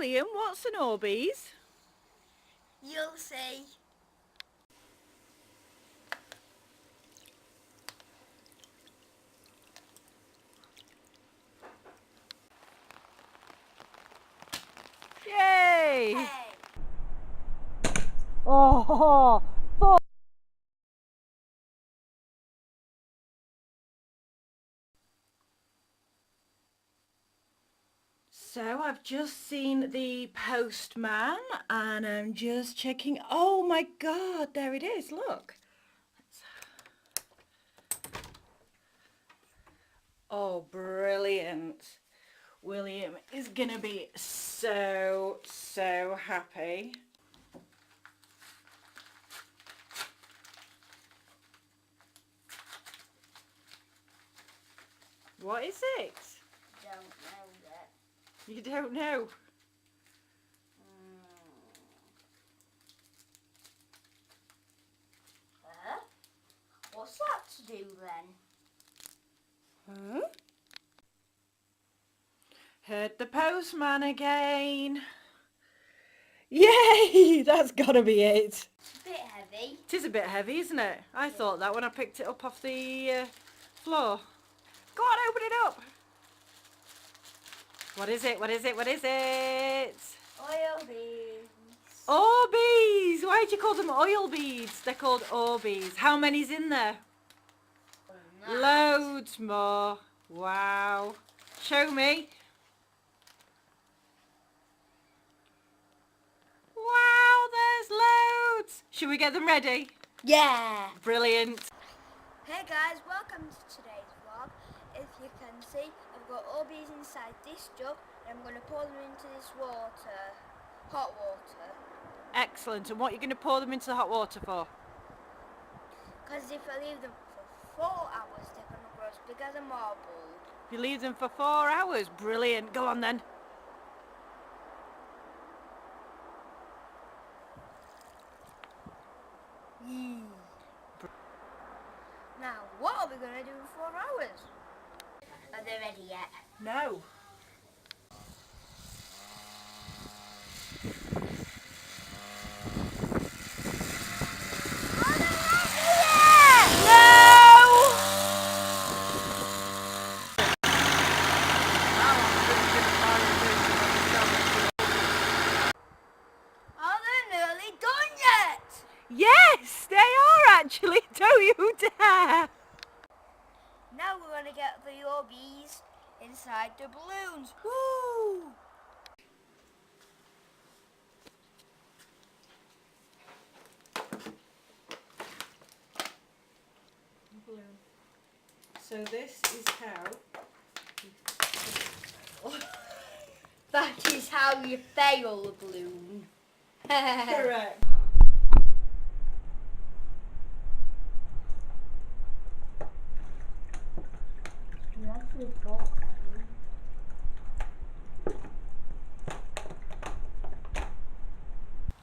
William, what's an Orbeez? You'll see. Yay! Hey. Oh, so I've just seen the postman and I'm just checking. Oh my God, there it is, look. Oh, brilliant. William is gonna be so happy. What is it? Don't know that. You don't know? What's that to do then? Huh? Heard the postman again. Yay! That's gotta be it. It's a bit heavy. It is a bit heavy, isn't it? I thought that when I picked it up off the floor. Go on, open it up. What is it? What is it? What is it? Oil beads. Orbeez! Why do you call them oil beads? They're called Orbeez. How many's in there? Loads more. Wow. Show me. Wow, there's loads. Should we get them ready? Yeah. Brilliant. Hey guys, welcome to today's vlog. If you can see, I've got Orbeez inside this jug and I'm going to pour them into this water, hot water. Excellent. And what are you going to pour them into the hot water for? Because if I leave them for 4 hours, they're going to grow as big as a marble. You leave them for 4 hours. Brilliant. Go on then. Now, what are we going to do in 4 hours? Are they ready yet? No. Are they nearly done yet? Yes, they are actually. Don't you dare. Now we're going to get the Orbeez inside the balloons. Woo! So this is how. That is how you fail a balloon. Correct.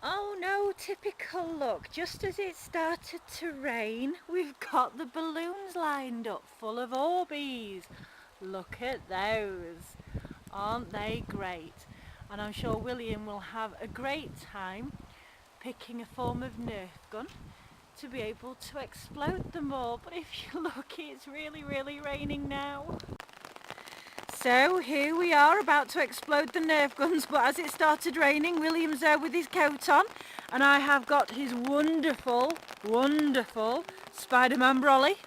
Oh no, typical look. Just as it started to rain, we've got the balloons lined up full of Orbeez. Look at those. Aren't they great? And I'm sure William will have a great time picking a form of Nerf gun to be able to explode them all. But if you look, it's really raining now. So here we are about to explode the Nerf guns, but as it started raining, William's there with his coat on and I have got his wonderful Spider-Man brolly.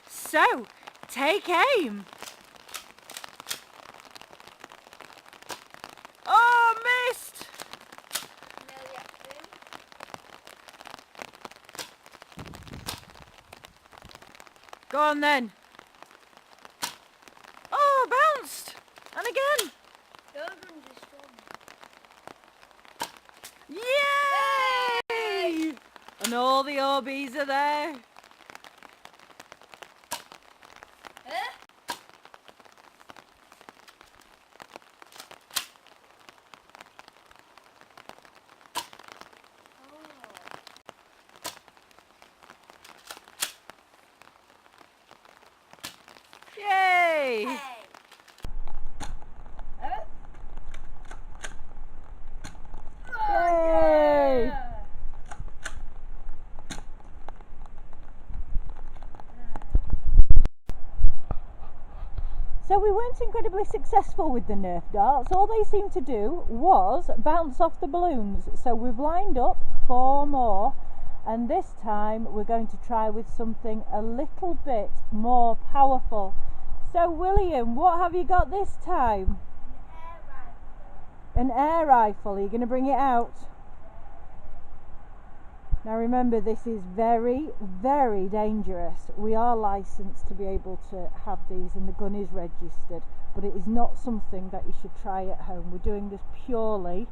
So, take aim. Oh, missed! Go on then. Oh, bounced! And again. Yay! And all the Orbeez are there. Yay! we weren't incredibly successful with the Nerf darts. All they seemed to do was bounce off the balloons. So we've lined up 4 more, and this time we're going to try with something a little bit more powerful. So William, what have you got this time? An air rifle. Are you going to bring it out? Now remember, this is very, very dangerous. We are licensed to be able to have these and the gun is registered, but it is not something that you should try at home. We're doing this purely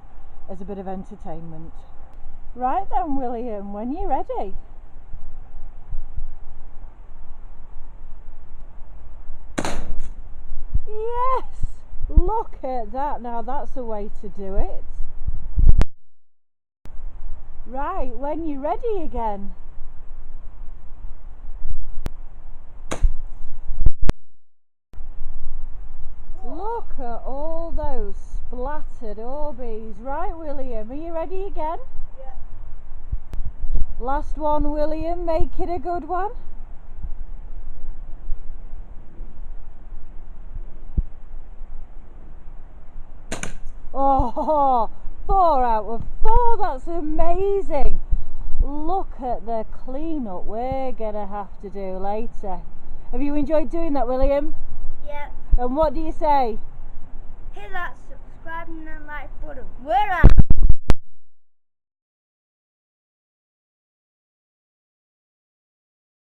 as a bit of entertainment. Right then, William, when you're ready. Yes! Look at that. Now that's the way to do it. Right, when you're ready again. Look at all those splattered Orbeez. Right, William, are you ready again? Yeah. Last one, William, make it a good one. Oh, 4 out of 4, that's amazing. Look at the cleanup we're gonna have to do later. Have you enjoyed doing that, William? Yeah. And what do you say? Hit that subscribe and like button. We're out.